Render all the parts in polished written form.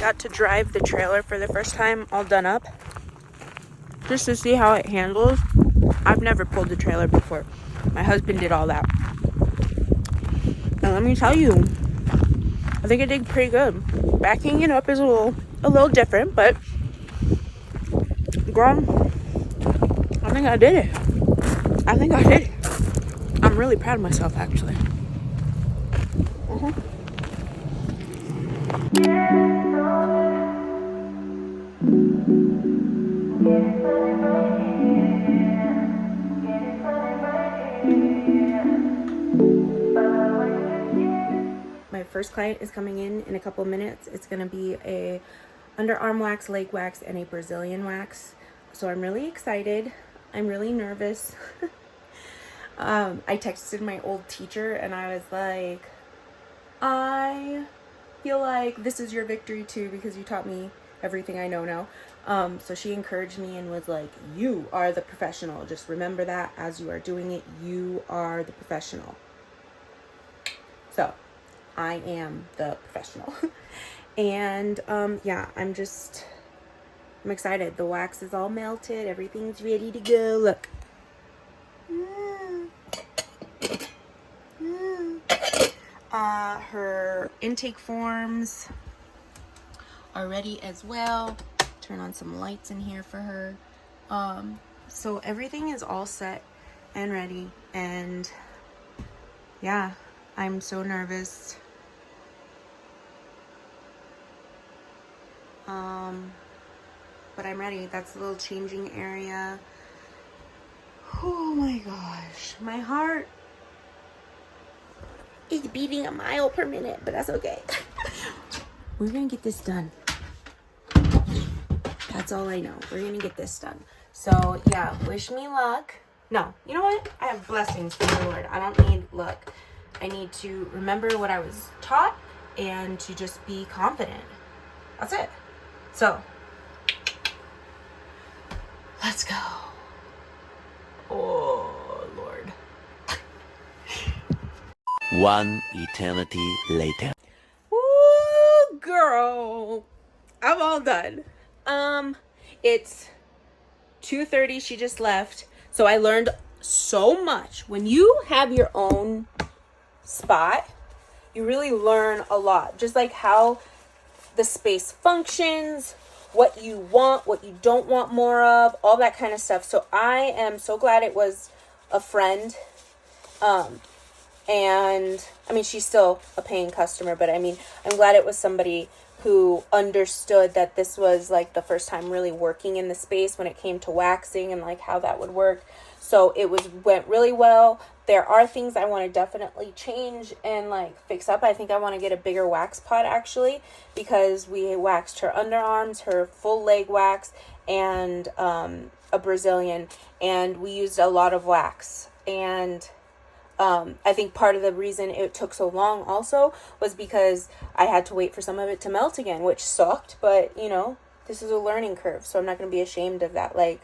got to drive the trailer for the first time all done up, just to see how it handles. I've never pulled the trailer before. My husband did all that. And let me tell you, I think it did pretty good. Backing it up is a little different, but girl, I think I did it. I'm really proud of myself, actually. My first client is coming in a couple minutes. It's going to be a underarm wax, leg wax, and a Brazilian wax. So I'm really excited. I'm really nervous. I texted my old teacher and I was like, I feel like this is your victory too, because you taught me everything I know now. So she encouraged me and was like, you are the professional. Just remember that as you are doing it, you are the professional. So I am the professional. And yeah, I'm excited. The wax is all melted. Everything's ready to go. Look. Her intake forms are ready as well. Turn on some lights in here for her. So everything is all set and ready. And yeah, I'm so nervous. But I'm ready. That's a little changing area. Oh my gosh. My heart is beating a mile per minute, but that's okay. We're gonna get this done. That's all I know. We're gonna get this done. So yeah, wish me luck. No, you know what? I have blessings from the Lord. I don't need luck. I need to remember what I was taught and to just be confident. That's it. So let's go. Oh, Lord. One eternity later. Ooh, girl. I'm all done. It's 2:30. She just left. So I learned so much. When you have your own spot, you really learn a lot. Just like how the space functions, what you want, what you don't want more of, all that kind of stuff. So I am so glad it was a friend. And I mean, she's still a paying customer, but I mean, I'm glad it was somebody who understood that this was like the first time really working in the space when it came to waxing and like how that would work. So it went really well. There are things I want to definitely change and like fix up. I think I want to get a bigger wax pot actually, because we waxed her underarms, her full leg wax, and a Brazilian, and we used a lot of wax. And I think part of the reason it took so long also was because I had to wait for some of it to melt again, which sucked, but you know, this is a learning curve, so I'm not going to be ashamed of that. Like,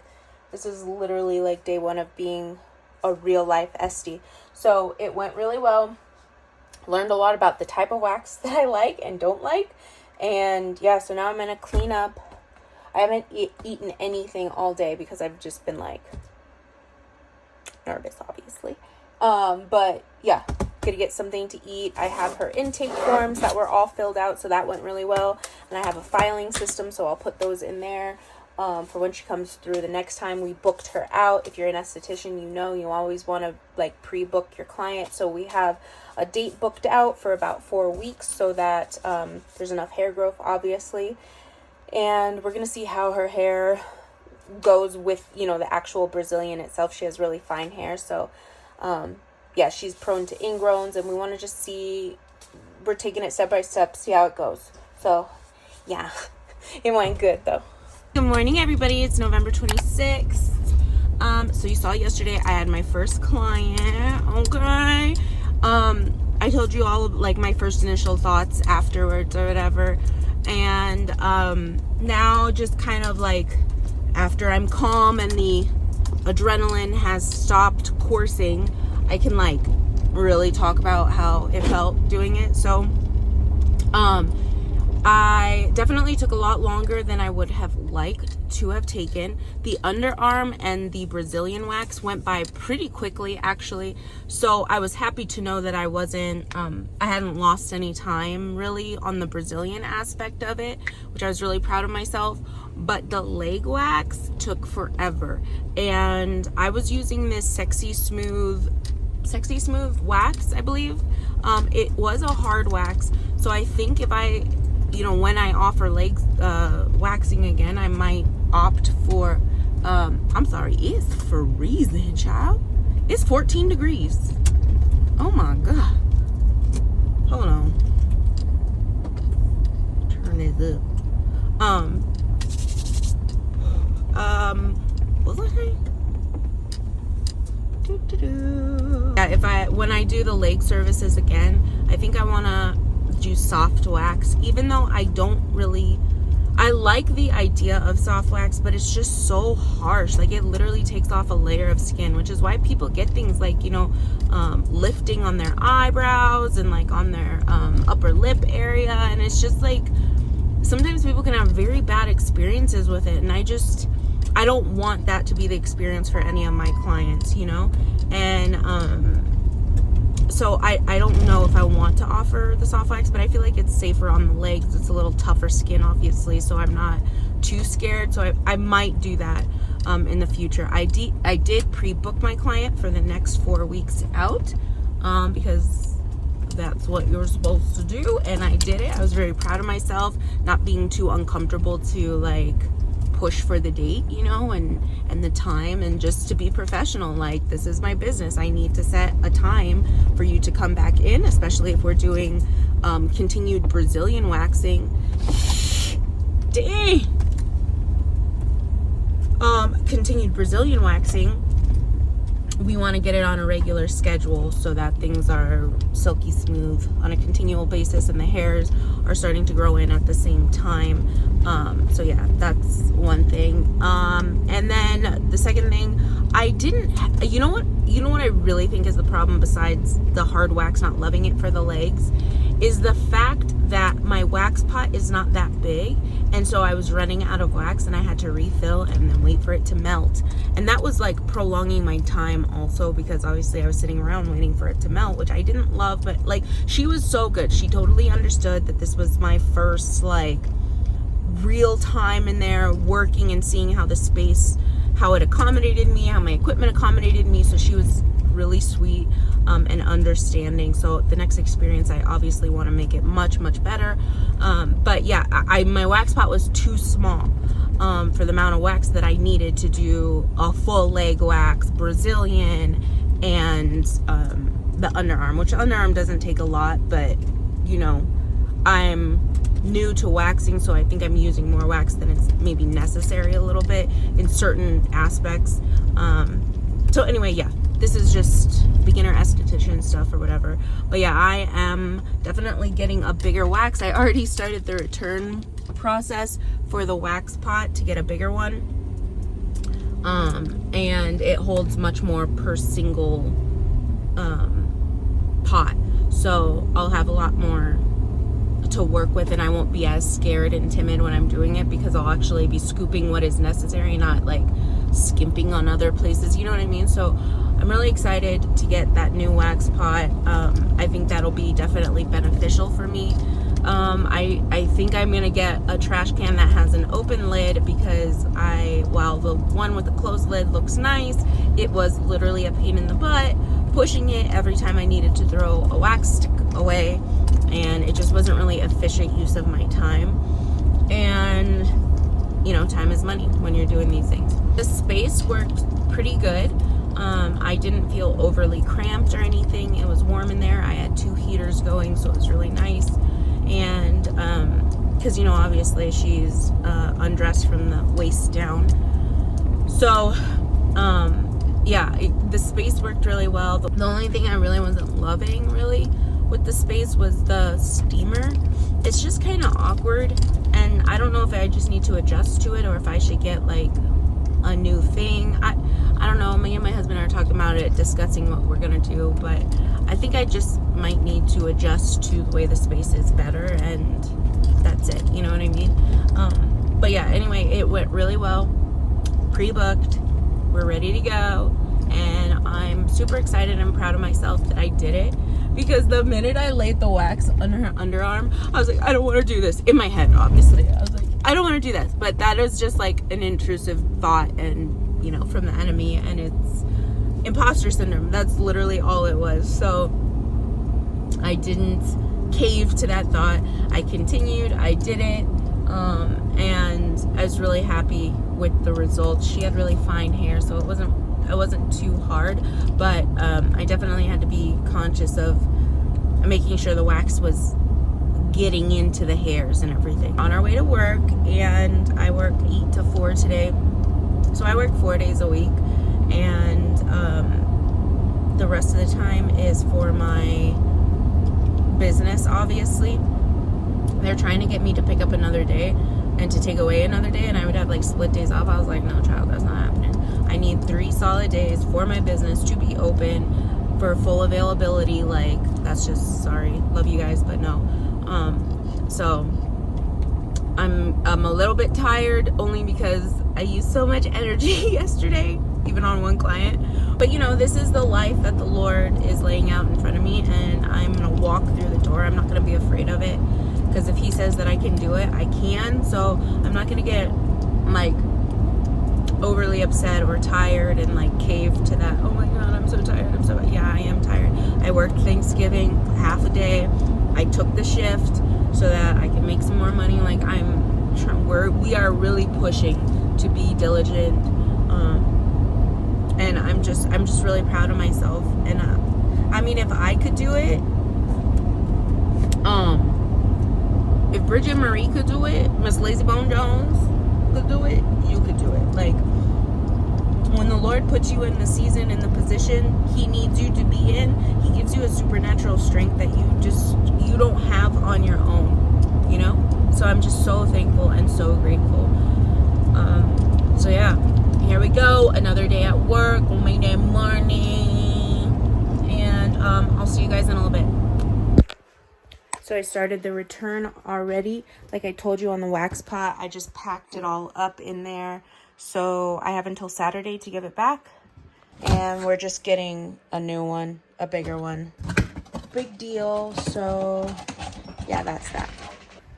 this is literally like day one of being a real life Esty. So it went really well. Learned a lot about the type of wax that I like and don't like. And yeah, so now I'm going to clean up. I haven't eaten anything all day because I've just been like nervous, obviously. But yeah, gonna get something to eat. I have her intake forms that were all filled out, so that went really well. And I have a filing system, so I'll put those in there for when she comes through. The next time we booked her out, if you're an esthetician, you know you always want to like pre-book your client. So we have a date booked out for about 4 weeks so that there's enough hair growth, obviously. And we're gonna see how her hair goes with, you know, the actual Brazilian itself. She has really fine hair, so yeah, she's prone to ingrowns, and we want to just see, we're taking it step by step, see how it goes. So yeah, it went good though. Good morning, everybody. It's November 26th. So you saw yesterday I had my first client. Okay. I told you all of like my first initial thoughts afterwards or whatever. And now just kind of like after I'm calm and the adrenaline has stopped coursing, I can like really talk about how it felt doing it. So I definitely took a lot longer than I would have liked to have taken. The underarm and the Brazilian wax went by pretty quickly, actually. So I was happy to know that I hadn't lost any time really on the Brazilian aspect of it, which I was really proud of myself. But the leg wax took forever. And I was using this Sexy Smooth wax, I believe. It was a hard wax. So I think if when I offer leg waxing again, I might opt for, it's freezing, child. It's 14 degrees. Oh my God. Hold on. Turn this up. What was I saying? Yeah, when I do the leg services again, I think I want to do soft wax, even though I like the idea of soft wax, but it's just so harsh. Like, it literally takes off a layer of skin, which is why people get things like, lifting on their eyebrows and like on their upper lip area. And it's just like, sometimes people can have very bad experiences with it. And I don't want that to be the experience for any of my clients, and so I don't know if I want to offer the soft wax, but I feel like it's safer on the legs. It's a little tougher skin, obviously, so I'm not too scared. So I might do that in the future. I did pre-book my client for the next 4 weeks out, because that's what you're supposed to do, and I did it. I was very proud of myself, not being too uncomfortable to like push for the date, and the time, and just to be professional. Like, this is my business. I need to set a time for you to come back in, especially if we're doing continued Brazilian waxing. Dang! Continued Brazilian waxing. We want to get it on a regular schedule so that things are silky smooth on a continual basis, and the hairs are starting to grow in at the same time. So yeah, that's one thing. And then the second thing, you know what I really think is the problem, besides the hard wax, not loving it for the legs, is the fact that my wax pot is not that big. And so I was running out of wax, and I had to refill and then wait for it to melt. And that was like prolonging my time also, because obviously I was sitting around waiting for it to melt, which I didn't love. But like, she was so good. She totally understood that this was my first like real time in there working and seeing how the space, how it accommodated me, how my equipment accommodated me. So she was really sweet and understanding. So the next experience, I obviously want to make it much, much better. But yeah, my wax pot was too small for the amount of wax that I needed to do a full leg wax, Brazilian, and the underarm, which underarm doesn't take a lot, but I'm new to waxing, so I think I'm using more wax than it's maybe necessary a little bit in certain aspects. So anyway, yeah, this is just beginner esthetician stuff or whatever. But yeah, I am definitely getting a bigger wax. I already started the return process for the wax pot to get a bigger one. And it holds much more per single pot. So I'll have a lot more to work with, and I won't be as scared and timid when I'm doing it, because I'll actually be scooping what is necessary, not like skimping on other places, you know what I mean? So I'm really excited to get that new wax pot. I think that'll be definitely beneficial for me. I think I'm gonna get a trash can that has an open lid, because while the one with the closed lid looks nice, it was literally a pain in the butt pushing it every time I needed to throw a wax stick away, and it just wasn't really efficient use of my time. And time is money when you're doing these things. The space worked pretty good. I didn't feel overly cramped or anything. It was warm in there. I had 2 heaters going, so it was really nice. And because obviously she's undressed from the waist down, so yeah, the space worked really well. The only thing I really wasn't loving really with the space was the steamer. It's just kind of awkward, and I don't know if I just need to adjust to it, or if I should get like a new thing. I don't know. Me and my husband are talking about it, discussing what we're gonna do, but I think I just might need to adjust to the way the space is better, and that's it. You know what I mean? But yeah, anyway, it went really well. Pre-booked. We're ready to go. And I'm super excited and proud of myself that I did it. Because the minute I laid the wax on her underarm, I was like, I don't want to do this. In my head, obviously. I was like, I don't want to do this. But that is just like an intrusive thought and, you know, from the enemy. And it's imposter syndrome. That's literally all it was. So I didn't cave to that thought. I continued. I did it. And I was really happy with the results. She had really fine hair, so it wasn't too hard, but I definitely had to be conscious of making sure the wax was getting into the hairs and everything. On our way to work, and I work 8 to 4 today, so I work 4 days a week, and the rest of the time is for my business. Obviously, they're trying to get me to pick up another day and to take away another day, and I would have like split days off. I was like, no, child, that's not happening. I need 3 solid days for my business to be open for full availability. Like, that's just, sorry, love you guys, but no. So I'm a little bit tired, only because I used so much energy yesterday, even on one client. But you know, this is the life that the Lord is laying out in front of me, and I'm gonna walk through the door. I'm not gonna be afraid of it, because if he says that I can do it, I can. So I'm not gonna get like overly upset or tired and like cave to that. Oh my god, I'm so tired. Yeah, I am tired. I worked Thanksgiving half a day. I took the shift so that I can make some more money. Like, we are really pushing to be diligent, and I'm just really proud of myself. And I mean, if I could do it, if Brigid Marie could do it, Miss Lazy Bone Jones could do it, you could do it. Like, when the Lord puts you in the season, in the position he needs you to be in, he gives you a supernatural strength that you don't have on your own, you know? So I'm just so thankful and so grateful. So yeah, here we go. Another day at work, Monday morning. And I'll see you guys in a little bit. So I started the return already. Like I told you on the wax pot, I just packed it all up in there. So I have until Saturday to give it back. And we're just getting a new one, a bigger one. Big deal. So yeah, that's that.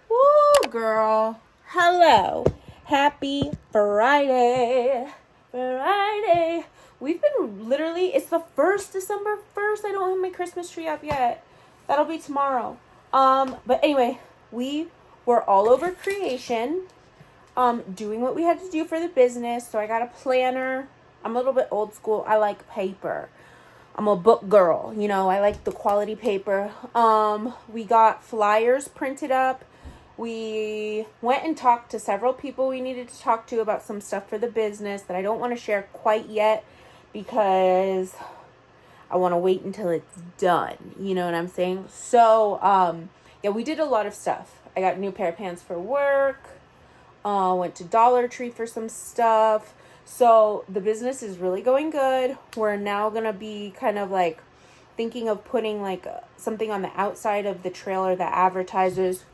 Woo, girl. Hello. Happy Friday. Friday. We've been literally, it's the 1st, December 1st. I don't have my Christmas tree up yet. That'll be tomorrow. But anyway, we were all over creation, doing what we had to do for the business. So I got a planner. I'm a little bit old school. I like paper. I'm a book girl, you know, I like the quality paper. We got flyers printed up. We went and talked to several people we needed to talk to about some stuff for the business that I don't want to share quite yet because I want to wait until it's done. You know what I'm saying? So, yeah, we did a lot of stuff. I got a new pair of pants for work. Went to Dollar Tree for some stuff. So the business is really going good. We're now going to be kind of like thinking of putting like something on the outside of the trailer that advertises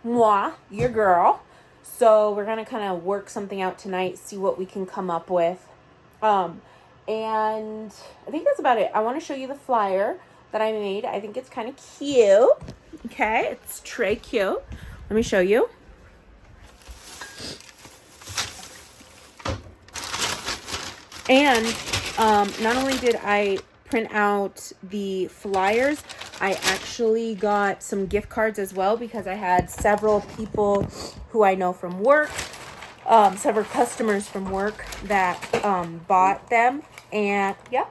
moi, your girl. So we're going to kind of work something out tonight, see what we can come up with. And I think that's about it. I want to show you the flyer that I made. I think it's kind of cute. Okay, it's très cute. Let me show you. And not only did I print out the flyers, I actually got some gift cards as well because I had several people who I know from work, several customers from work that bought them. And yeah.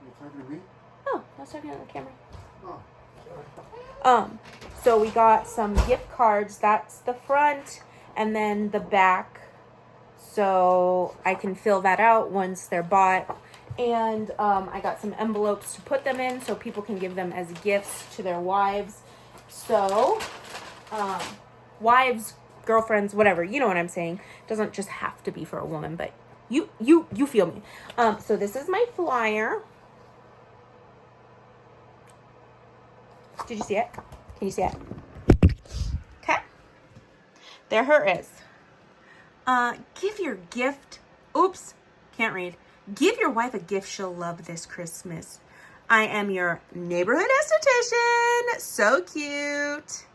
You talking to me? Oh, I was talking on the camera. Oh, sorry. So we got some gift cards. That's the front and then the back. So I can fill that out once they're bought. And I got some envelopes to put them in so people can give them as gifts to their wives. So, wives, girlfriends, whatever, you know what I'm saying. It doesn't just have to be for a woman, but you feel me. So this is my flyer. Did you see it? Can you see it? Okay. there her is. Give your gift. Oops, can't read. Give your wife a gift she'll love this Christmas. I am your neighborhood esthetician. So cute.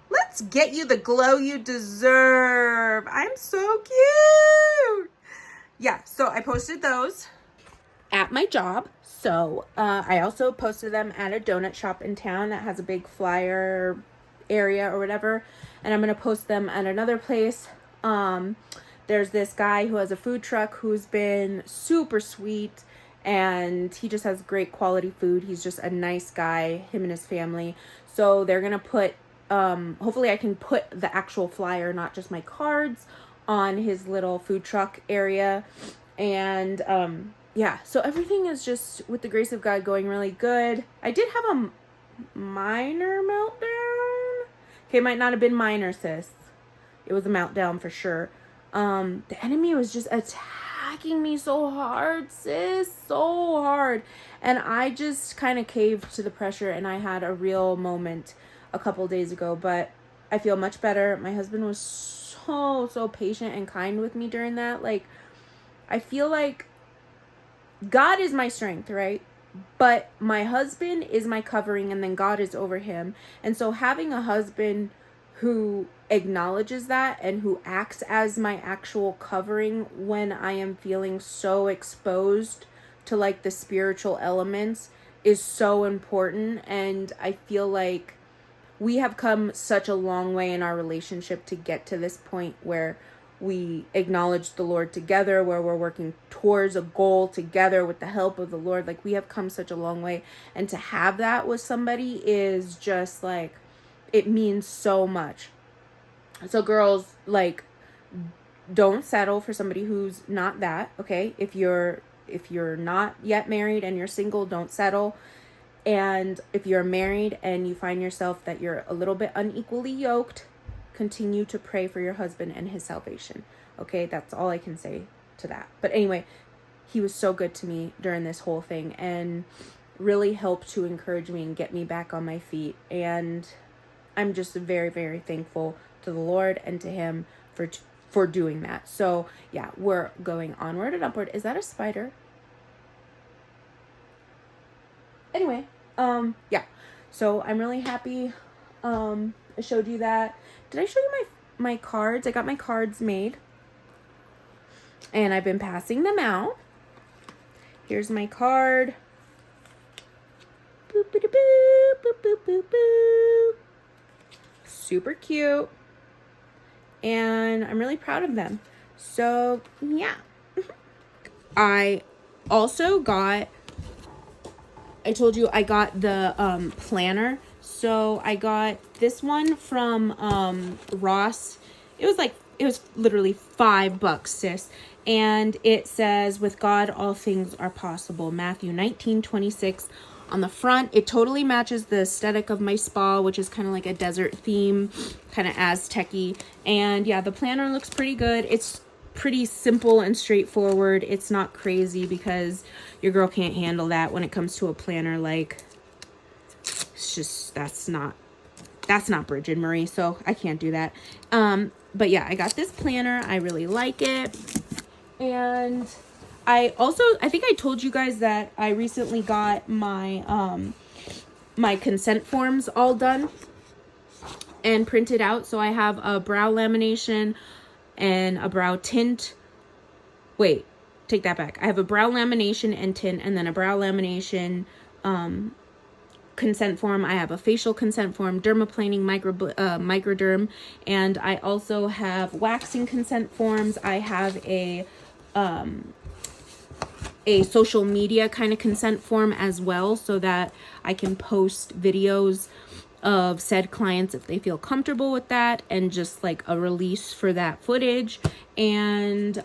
Let's get you the glow you deserve. I'm so cute. Yeah, so I posted those at my job. So I also posted them at a donut shop in town that has a big flyer area or whatever. And I'm going to post them at another place. There's this guy who has a food truck who's been super sweet. And he just has great quality food. He's just a nice guy, him and his family. So they're going to put, hopefully I can put the actual flyer, not just my cards, on his little food truck area. And yeah, so everything is just, with the grace of God, going really good. I did have a minor meltdown. Okay, it might not have been minor, sis. It was a meltdown for sure. The enemy was just attacking me so hard, sis, so hard. And I just kind of caved to the pressure, and I had a real moment a couple days ago, but I feel much better. My husband was so patient and kind with me during that. Like, I feel like God is my strength, right? But my husband is my covering, and then God is over him. And so having a husband who acknowledges that and who acts as my actual covering when I am feeling so exposed to like the spiritual elements is so important. And I feel like we have come such a long way in our relationship to get to this point where we acknowledge the Lord together, where we're working towards a goal together with the help of the Lord. Like, we have come such a long way. And to have that with somebody is just like, it means so much. So girls, like, don't settle for somebody who's not that, okay? If you're not yet married and you're single, don't settle. And if you're married and you find yourself that you're a little bit unequally yoked, continue to pray for your husband and his salvation. Okay, that's all I can say to that. But anyway, he was so good to me during this whole thing and really helped to encourage me and get me back on my feet. And I'm just very, very thankful to the Lord and to him for doing that. So yeah, we're going onward and upward. Is that a spider? Anyway, yeah. So I'm really happy. I showed you that. Did I show you my cards? I got my cards made. And I've been passing them out. Here's my card. Boop, boop, boop, boop, boop, boop, boop. Super cute. And I'm really proud of them. So, yeah. I also got, I told you I got the planner. So I got this one from Ross. It was literally $5, sis. And it says, with God, all things are possible. Matthew 19:26 on the front. It totally matches the aesthetic of my spa, which is kind of like a desert theme, kind of Aztec-y. And yeah, the planner looks pretty good. It's pretty simple and straightforward. It's not crazy because your girl can't handle that when it comes to a planner. Like, it's just, that's not Brigid Marie, so I can't do that. But yeah, I got this planner. I really like it. And I think I told you guys that I recently got my my consent forms all done and printed out. So I have a brow lamination and a brow tint. Wait, take that back. I have a brow lamination and tint, and then a brow lamination consent form. I have a facial consent form, dermaplaning, microderm, and I also have waxing consent forms. I have a social media kind of consent form as well, so that I can post videos of said clients if they feel comfortable with that, and just like a release for that footage. And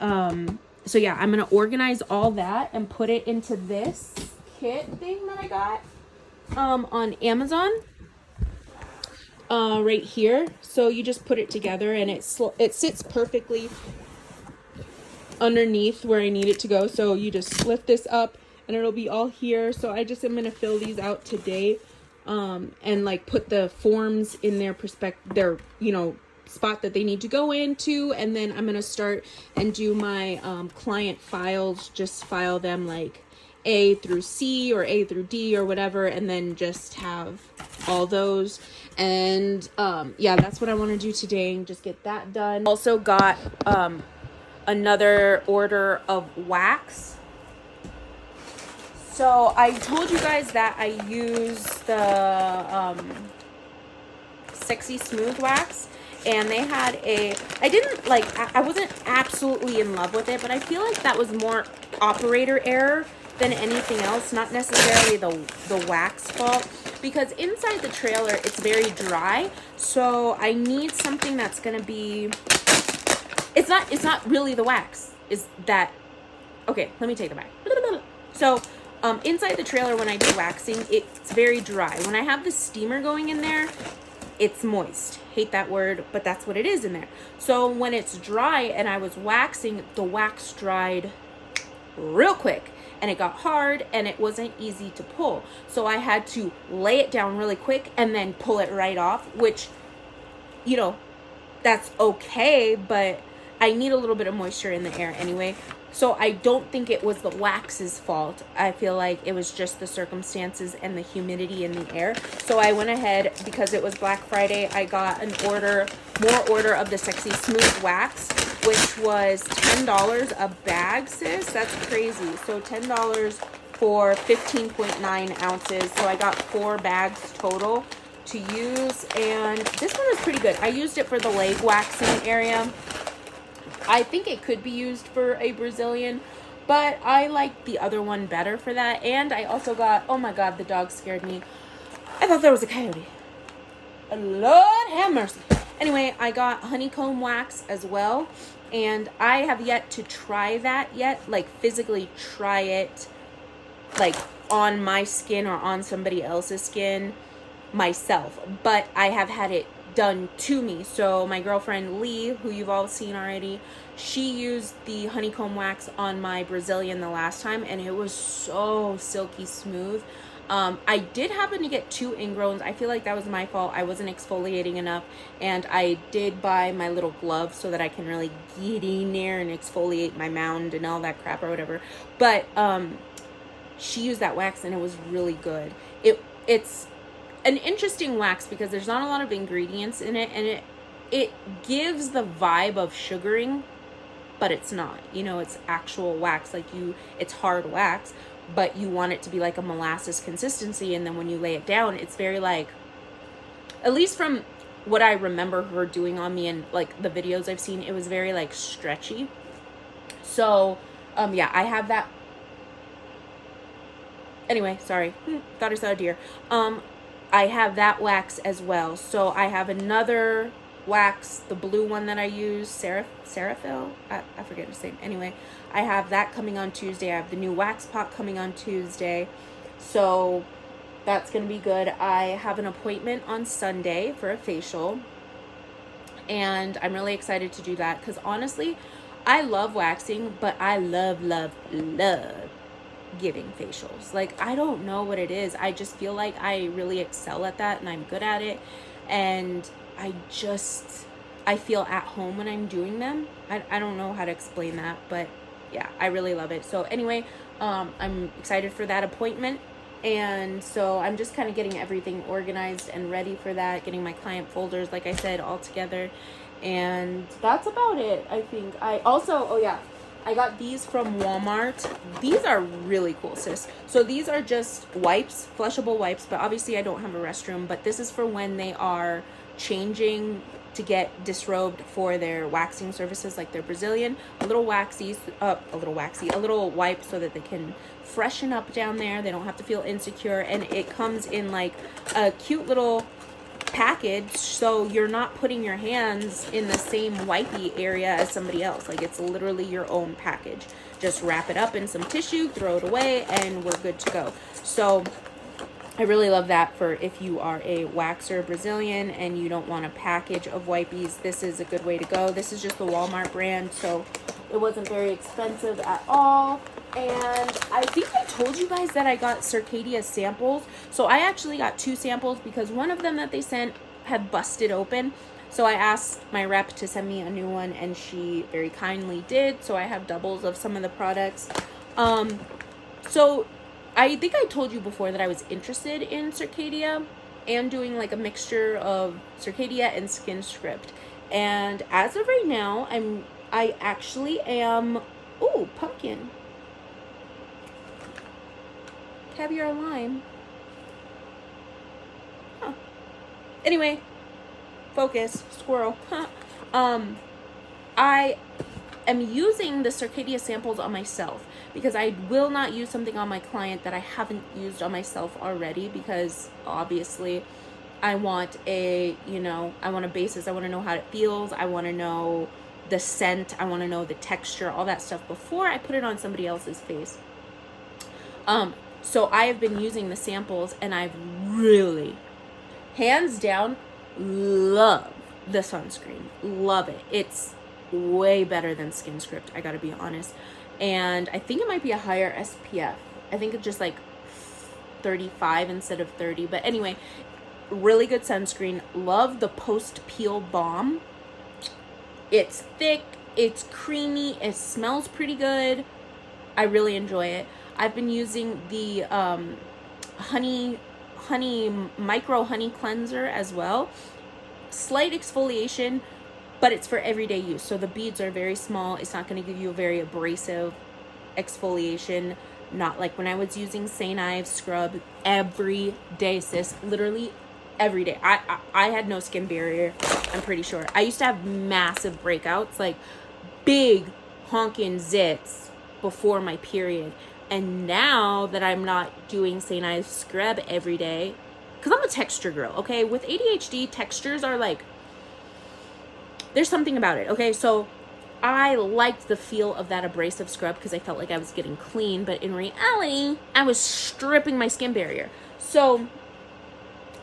so yeah, I'm gonna organize all that and put it into this kit thing that I got on Amazon right here. So you just put it together and it sits perfectly underneath where I need it to go. So you just lift this up and it'll be all here. So I just am going to fill these out today. and like put the forms in their their, you know, spot that they need to go into. And then I'm going to start and do my client files, just file them like A through C or A through D or whatever, and then just have all those. And yeah, that's what I want to do today, and just get that done. Also got another order of wax. So I told you guys that I use the Sexy Smooth Wax, and they had I wasn't absolutely in love with it, but I feel like that was more operator error than anything else, not necessarily the wax fault, because inside the trailer it's very dry. So I need something that's gonna be, it's not really the wax, is that, okay, let me take it back. So inside the trailer, when I do waxing, it's very dry. When I have the steamer going in there, it's moist. Hate that word, but that's what it is in there. So when it's dry and I was waxing, the wax dried real quick, and it got hard, and it wasn't easy to pull. So I had to lay it down really quick and then pull it right off, which, you know, that's okay, but I need a little bit of moisture in the air anyway. So I don't think it was the wax's fault. I feel like it was just the circumstances and the humidity in the air. So I went ahead, because it was Black Friday, I got more order of the Sexy Smooth Wax, which was $10 a bag, sis. That's crazy. So $10 for 15.9 ounces. So I got 4 bags total to use, and this one was pretty good. I used it for the leg waxing area. I think it could be used for a Brazilian, but I like the other one better for that. And I also got, oh my God, the dog scared me. I thought there was a coyote. Lord have mercy. Anyway, I got honeycomb wax as well, and I have yet to try that yet, like physically try it, like on my skin or on somebody else's skin myself, but I have had it done to me. So my girlfriend Lee, who you've all seen already, she used the honeycomb wax on my Brazilian the last time, and it was so silky smooth. I did happen to get 2 ingrowns. I feel like that was my fault. I wasn't exfoliating enough, and I did buy my little gloves so that I can really get in there and exfoliate my mound and all that crap or whatever. But she used that wax, and it was really good. It's an interesting wax because there's not a lot of ingredients in it, and it gives the vibe of sugaring, but it's not. You know, it's actual wax, it's hard wax, but you want it to be like a molasses consistency, and then when you lay it down, it's very like, at least from what I remember her doing on me and like the videos I've seen, it was very like stretchy. So yeah, I have that. Anyway, sorry, thought I saw a deer. I have that wax as well. So I have another wax, the blue one that I use, Seraphil. I forget his name. Anyway, I have that coming on Tuesday. I have the new wax pot coming on Tuesday. So that's going to be good. I have an appointment on Sunday for a facial, and I'm really excited to do that because honestly, I love waxing, but I love giving facials. Like, I don't know what it is. I just feel like I really excel at that, and I'm good at it, and I feel at home when I'm doing them. I don't know how to explain that, but yeah, I really love it. So anyway, I'm excited for that appointment, and so I'm just kind of getting everything organized and ready for that, getting my client folders, like I said, all together, and that's about it. I think I also, oh yeah, I got these from Walmart. These are really cool, sis. So these are just wipes, flushable wipes, but obviously I don't have a restroom, but this is for when they are changing to get disrobed for their waxing services, like their Brazilian. A little wipe so that they can freshen up down there. They don't have to feel insecure, and it comes in like a cute little package, so you're not putting your hands in the same wipey area as somebody else. Like, it's literally your own package. Just wrap it up in some tissue, throw it away, and we're good to go. So I really love that for if you are a waxer Brazilian and you don't want a package of wipies. This is a good way to go. This is just the Walmart brand, so it wasn't very expensive at all. And I think I told you guys that I got Circadia samples. So I actually got 2 samples because one of them that they sent had busted open. So I asked my rep to send me a new one, and she very kindly did. So I have doubles of some of the products. So I think I told you before that I was interested in Circadia and doing like a mixture of Circadia and Skin Script. And as of right now, I actually am, ooh, pumpkin. Caviar lime. Huh. Anyway, focus, squirrel. I am using the Circadia samples on myself because I will not use something on my client that I haven't used on myself already, because obviously I want a, I want a basis. I want to know how it feels. I want to know the scent. I want to know the texture, all that stuff before I put it on somebody else's face. So I have been using the samples, and I've really, hands down, love the sunscreen. Love it. It's way better than Skin Script, I gotta be honest. And I think it might be a higher SPF. I think it's just like 35 instead of 30. But anyway, really good sunscreen. Love the post peel balm. It's thick, it's creamy, it smells pretty good. I really enjoy it. I've been using the honey micro honey cleanser as well. Slight exfoliation, but it's for everyday use. So the beads are very small. It's not going to give you a very abrasive exfoliation. Not like when I was using St. Ives scrub every day, sis. Literally every day. I had no skin barrier, I'm pretty sure. I used to have massive breakouts, like big honking zits before my period. And now that I'm not doing St. Ives scrub every day, because I'm a texture girl, okay? With ADHD, textures are like, there's something about it, okay? So I liked the feel of that abrasive scrub because I felt like I was getting clean, but in reality, I was stripping my skin barrier. So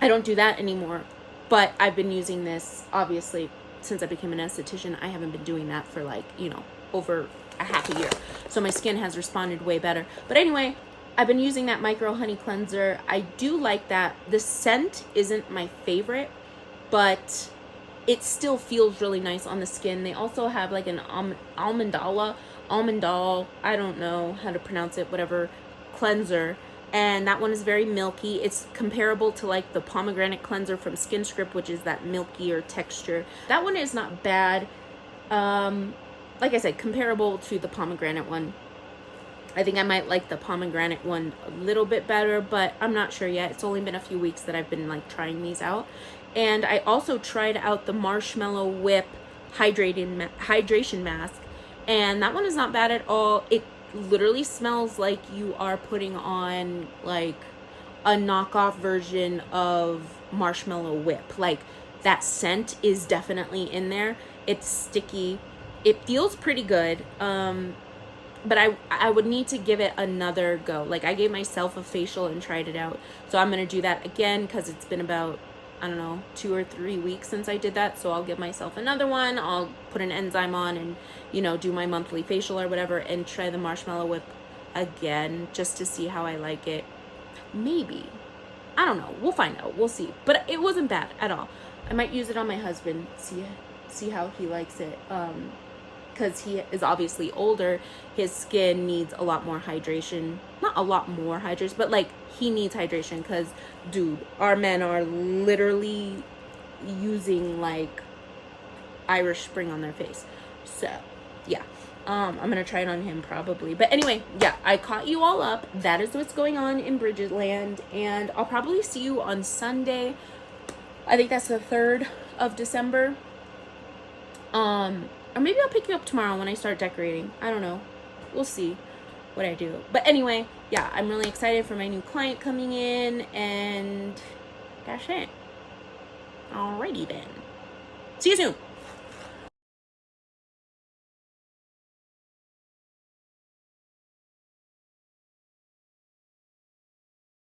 I don't do that anymore, but I've been using this, obviously, since I became an esthetician. I haven't been doing that for like, over a half a year. So my skin has responded way better. But anyway, I've been using that micro honey cleanser. I do like that. The scent isn't my favorite, but it still feels really nice on the skin. They also have like an almondal, I don't know how to pronounce it, whatever, cleanser. And that one is very milky. It's comparable to like the pomegranate cleanser from Skin Script, which is that milkier texture. That one is not bad. Like I said, comparable to the pomegranate one. I think I might like the pomegranate one a little bit better, but I'm not sure yet. It's only been a few weeks that I've been like trying these out. And I also tried out the Marshmallow Whip hydration mask, and that one is not bad at all. It literally smells like you are putting on like a knockoff version of Marshmallow Whip. Like that scent is definitely in there. It's sticky. It feels pretty good. But I would need to give it another go. Like I gave myself a facial and tried it out. So I'm going to do that again because it's been about, I don't know, 2 or 3 weeks since I did that. So I'll give myself another one. I'll put an enzyme on and, do my monthly facial or whatever and try the Marshmallow Whip again just to see how I like it. Maybe. I don't know. We'll find out. We'll see. But it wasn't bad at all. I might use it on my husband. See how he likes it. Because he is obviously older, his skin needs a lot more hydration. Not a lot more hydration, but like he needs hydration because, dude, our men are literally using like Irish Spring on their face. So, yeah. I'm going to try it on him probably. But anyway, yeah, I caught you all up. That is what's going on in Brigid land. And I'll probably see you on Sunday. I think that's the 3rd of December. Or maybe I'll pick you up tomorrow when I start decorating. I don't know. We'll see what I do. But anyway, yeah, I'm really excited for my new client coming in. And that's it. Alrighty then. See you soon.